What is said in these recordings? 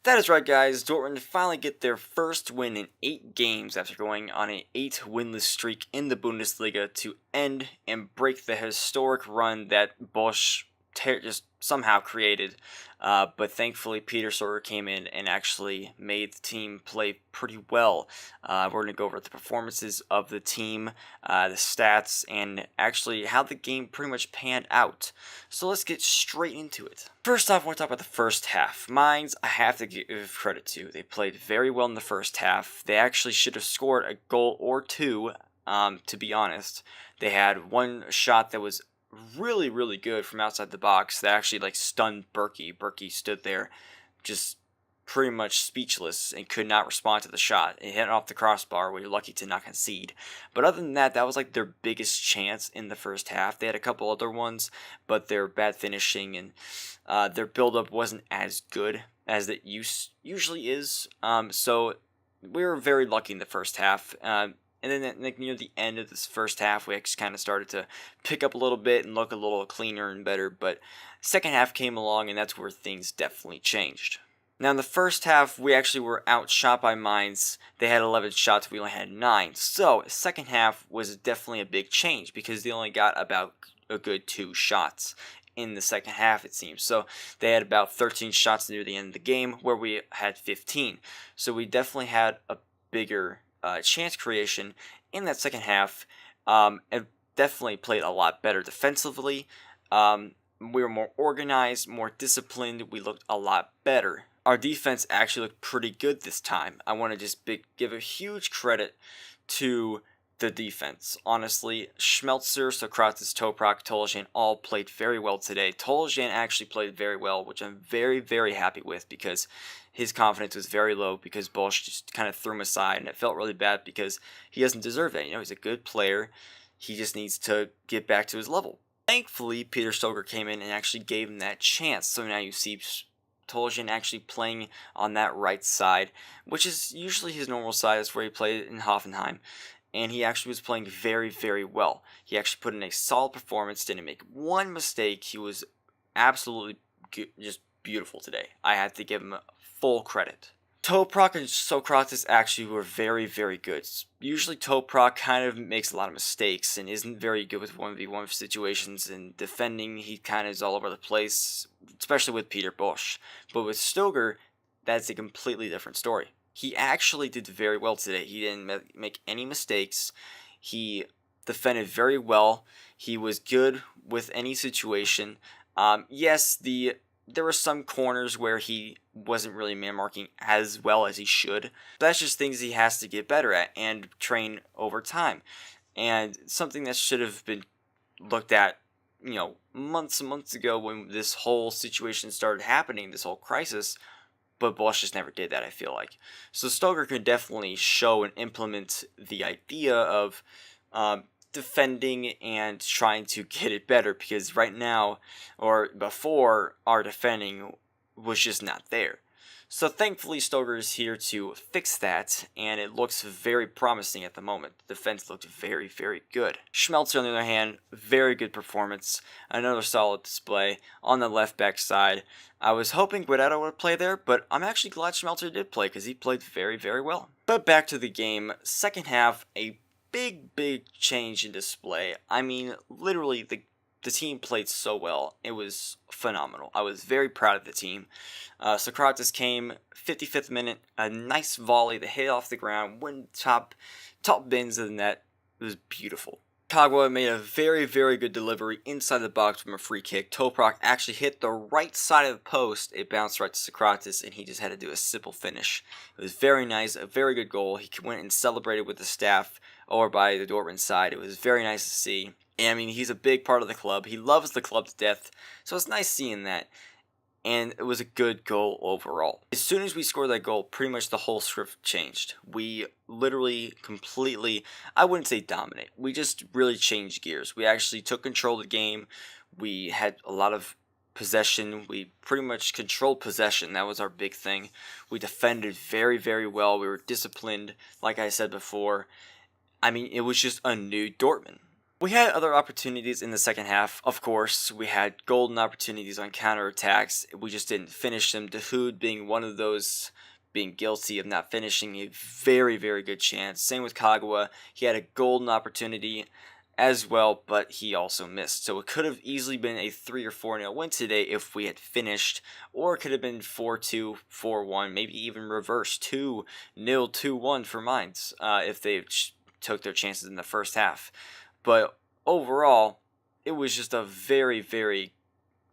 That is right, guys. Dortmund finally get their first win in 8 games after going on an 8 winless streak in the Bundesliga to end and break the historic run that Bosch just somehow created. But thankfully, Peter Stoger came in and actually made the team play pretty well. We're going to go over the performances of the team, the stats, and actually how the game pretty much panned out. So let's get straight into it. First off, I want to talk about the first half. MAINZ, I have to give credit to. They played very well in the first half. They actually should have scored a goal or two, to be honest. They had one shot that was really good from outside the box that actually stunned Berkey. Berkey stood there just pretty much speechless and could not respond to the shot. It hit off the crossbar. We were lucky to not concede. But other than that, that was their biggest chance in the first half. They had a couple other ones, but their bad finishing and their build-up wasn't as good as it usually is. So we were very lucky in the first half. And then near the end of this first half, we actually kind of started to pick up a little bit and look a little cleaner and better. But second half came along, and that's where things definitely changed. Now, in the first half, we actually were outshot by MAINZ. They had 11 shots. We only had 9. So second half was definitely a big change because they only got about a good 2 shots in the second half, it seems. So they had about 13 shots near the end of the game where we had 15. So we definitely had a bigger chance creation in that second half, and definitely played a lot better defensively. We were more organized, more disciplined. We looked a lot better. Our defense actually looked pretty good this time. I want to just give a huge credit to the defense. Honestly, Schmelzer, Socrates, Toprak, Toljan all played very well today. Toljan actually played very well, which I'm very happy with because his confidence was very low because Bosch just kind of threw him aside, and it felt really bad because he doesn't deserve it. He's a good player. He just needs to get back to his level. Thankfully, Peter Stoger came in and actually gave him that chance. So now you see Toljan actually playing on that right side, which is usually his normal side. That's where he played in Hoffenheim. And he actually was playing very well. He actually put in a solid performance, didn't make one mistake. He was absolutely just beautiful today. I had to give him full credit. Toprak and Socrates actually were very good. Usually Toprak kind of makes a lot of mistakes and isn't very good with 1v1 situations, and defending he kind of is all over the place, especially with Peter Bosch. But with Stoger, that's a completely different story. He actually did very well today. He didn't make any mistakes. He defended very well. He was good with any situation. Yes, there were some corners where he wasn't really man-marking as well as he should. But that's just things he has to get better at and train over time. And something that should have been looked at, months and months ago when this whole situation started happening, this whole crisis. But Bosch just never did that, I feel like. So Stoger could definitely show and implement the idea of defending and trying to get it better, because right now, or before, our defending was just not there. So thankfully Stoger is here to fix that, and it looks very promising at the moment. The defense looked very good. Schmelzer, on the other hand, very good performance. Another solid display on the left back side. I was hoping Guardado would play there, but I'm actually glad Schmelzer did play because he played very well. But back to the game. Second half, a big change in display. I mean, literally, the team played so well. It was phenomenal. I was very proud of the team. Socrates came 55th minute, a nice volley that hit off the ground, went top bins of the net. It was beautiful. Kagawa made a very good delivery inside the box from a free kick. Toprak actually hit the right side of the post. It bounced right to Socrates, and he just had to do a simple finish. It was very nice, a very good goal. He went and celebrated with the staff over by the Dortmund side. It was very nice to see. And I mean, he's a big part of the club. He loves the club to death, so it's nice seeing that. And it was a good goal overall. As soon as we scored that goal, pretty much the whole script changed. We literally completely, I wouldn't say dominate, we just really changed gears. We actually took control of the game. We had a lot of possession. We pretty much controlled possession. That was our big thing. We defended very well. We were disciplined, like I said before. I mean, it was just a new Dortmund. We had other opportunities in the second half, of course. We had golden opportunities on counterattacks. We just didn't finish them. Dahoud being one of those, being guilty of not finishing a very, very good chance. Same with Kagawa. He had a golden opportunity as well, but he also missed. So it could have easily been a 3 or 4-0 win today if we had finished, or it could have been 4-2, 4-1, maybe even reverse 2-0, 2-1 for MAINZ if they took their chances in the first half. But overall, it was just a very, very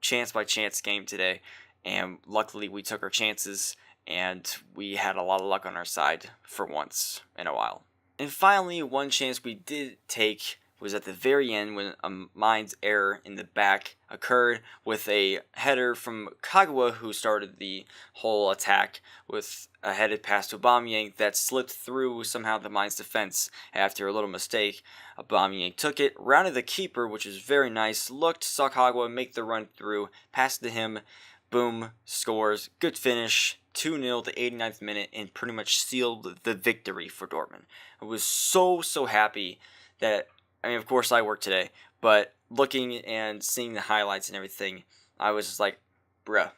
chance by chance game today, and luckily we took our chances and we had a lot of luck on our side for once in a while. And finally, one chance we did take was at the very end when a MAINZ error in the back occurred with a header from Kagawa, who started the whole attack with a headed pass to Aubameyang that slipped through somehow the MAINZ defense after a little mistake. Aubameyang took it, rounded the keeper, which is very nice, looked, saw Kagawa make the run through, passed to him, boom, scores, good finish, 2-0 the 89th minute, and pretty much sealed the victory for Dortmund. I was so happy that, I mean, of course I worked today, but looking and seeing the highlights and everything, I was just like, bruh,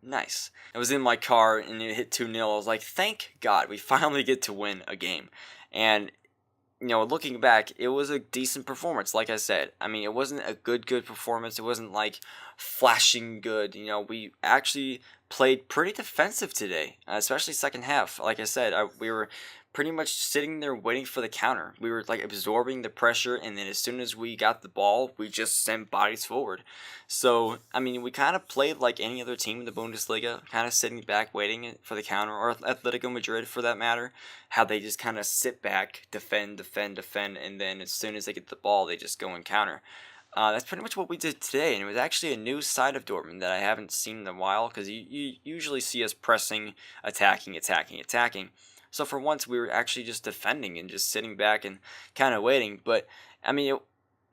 nice. I was in my car and it hit 2-0. I was like, thank God, we finally get to win a game. And, you know, looking back, it was a decent performance, like I said. I mean, it wasn't a good performance. It wasn't like flashing good. You know, we actually played pretty defensive today, especially second half. Like I said, we were pretty much sitting there waiting for the counter. We were like absorbing the pressure, and then as soon as we got the ball, we just sent bodies forward. So, I mean, we kind of played like any other team in the Bundesliga, kind of sitting back waiting for the counter, or Atletico Madrid for that matter, how they just kind of sit back, defend, and then as soon as they get the ball, they just go and counter. That's pretty much what we did today, and it was actually a new side of Dortmund that I haven't seen in a while, because you usually see us pressing, attacking. So for once, we were actually just defending and just sitting back and kind of waiting. But, I mean,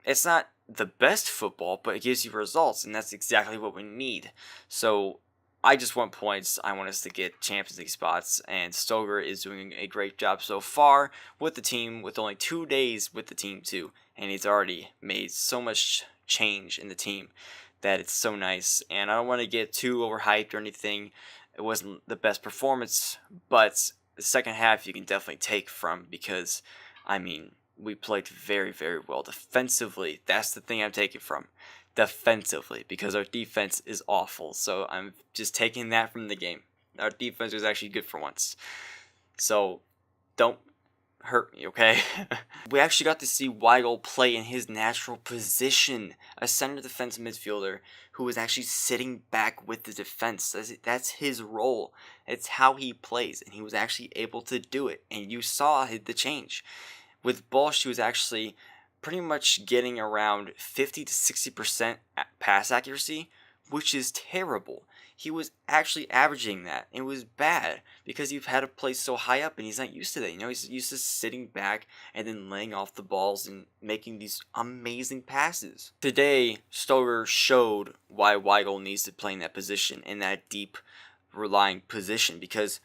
it's not the best football, but it gives you results, and that's exactly what we need. So I just want points. I want us to get Champions League spots, and Stoger is doing a great job so far with the team, with only 2 days with the team too, and he's already made so much change in the team that it's so nice. And I don't want to get too overhyped or anything. It wasn't the best performance, but the second half you can definitely take from, because, I mean, we played very, very well defensively. That's the thing I'm taking from. Defensively, because our defense is awful. So I'm just taking that from the game. Our defense was actually good for once. So don't hurt me, okay? We actually got to see Weigl play in his natural position, a center defensive midfielder who was actually sitting back with the defense. That's his role. It's how he plays, and he was actually able to do it, and you saw the change. With Bosch, he was actually pretty much getting around 50 to 60% pass accuracy, which is terrible. He was actually averaging that. It was bad because you've had to play so high up, and he's not used to that. You know, he's used to sitting back and then laying off the balls and making these amazing passes. Today, Stoger showed why Weigl needs to play in that position, in that deep, relying position, because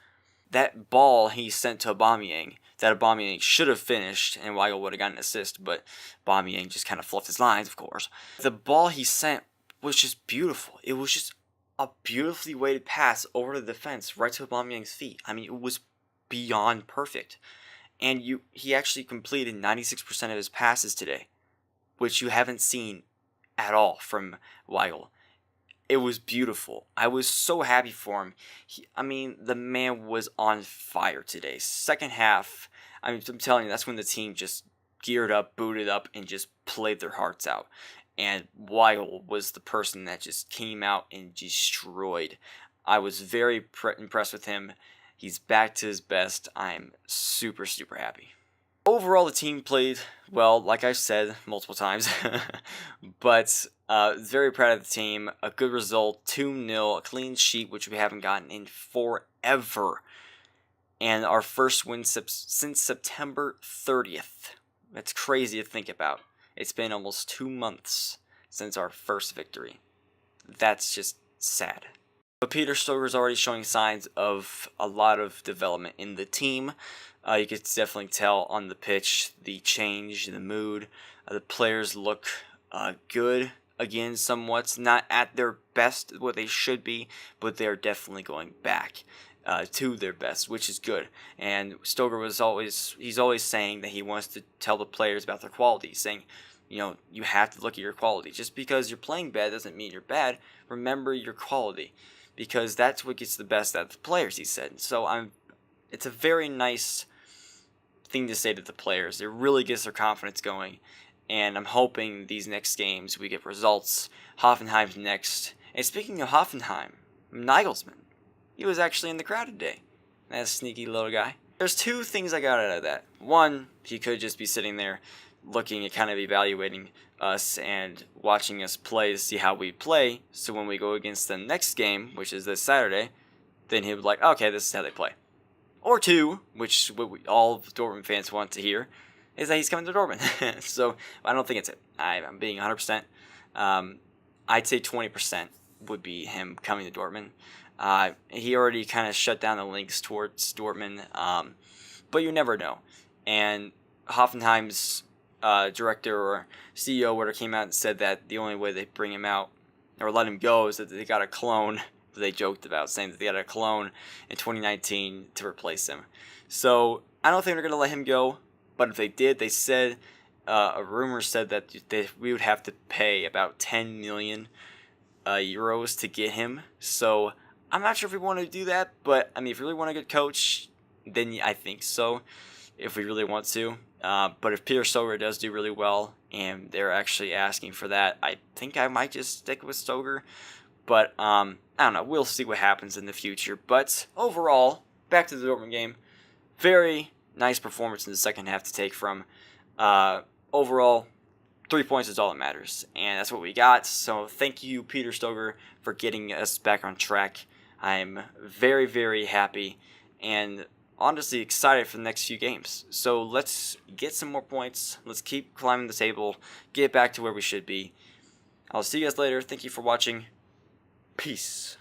that ball he sent to Aubameyang, that Aubameyang should have finished, and Weigl would have gotten an assist, but Aubameyang just kind of fluffed his lines, of course. The ball he sent was just beautiful. It was just a beautifully weighted pass over the defense, right to Aubameyang's feet. I mean, it was beyond perfect. And he actually completed 96% of his passes today, which you haven't seen at all from Weigl. It was beautiful. I was so happy for him. I mean, the man was on fire today. Second half, I mean, I'm telling you, that's when the team just geared up, booted up, and just played their hearts out. And Weigl was the person that just came out and destroyed. I was very impressed with him. He's back to his best. I'm super happy. Overall, the team played well, like I've said multiple times, but very proud of the team. A good result, 2-0, a clean sheet, which we haven't gotten in forever. And our first win since September 30th. That's crazy to think about. It's been almost 2 months since our first victory. That's just sad. But Peter Stoger is already showing signs of a lot of development in the team. You could definitely tell on the pitch, the change, the mood. The players look good again, somewhat. Not at their best, what they should be, but they're definitely going back to their best, which is good. And Stoger he's always saying that he wants to tell the players about their quality, saying, you have to look at your quality. Just because you're playing bad doesn't mean you're bad. Remember your quality, because that's what gets the best out of the players, he said. So it's a very nice thing to say to the players. It really gets their confidence going, and I'm hoping these next games we get results. Hoffenheim's next. And speaking of Hoffenheim, Nagelsmann, he was actually in the crowd today. That sneaky little guy. There's two things I got out of that. One, he could just be sitting there looking at kind of evaluating us and watching us play to see how we play. So when we go against the next game, which is this Saturday, then he'll be like, okay, this is how they play. Or two, which all Dortmund fans want to hear, is that he's coming to Dortmund. So I don't think it's it. I'm being 100%. I'd say 20% would be him coming to Dortmund. He already kind of shut down the links towards Dortmund, but you never know. And Hoffenheim's director or CEO whatever came out and said that the only way they bring him out or let him go is that they got a clone that they joked about, saying that they got a clone in 2019 to replace him. So I don't think they're going to let him go, but if they did, they said, a rumor said that we would have to pay about 10 million euros to get him. So I'm not sure if we want to do that, but I mean, if we really want a good coach, then I think so, if we really want to. But if Peter Stoger does do really well, and they're actually asking for that, I think I might just stick with Stoger. But I don't know. We'll see what happens in the future. But overall, back to the Dortmund game. Very nice performance in the second half to take from. Overall, 3 points is all that matters. And that's what we got. So thank you, Peter Stoger, for getting us back on track. I'm very, very happy and honestly excited for the next few games. So let's get some more points. Let's keep climbing the table. Get back to where we should be. I'll see you guys later. Thank you for watching. Peace.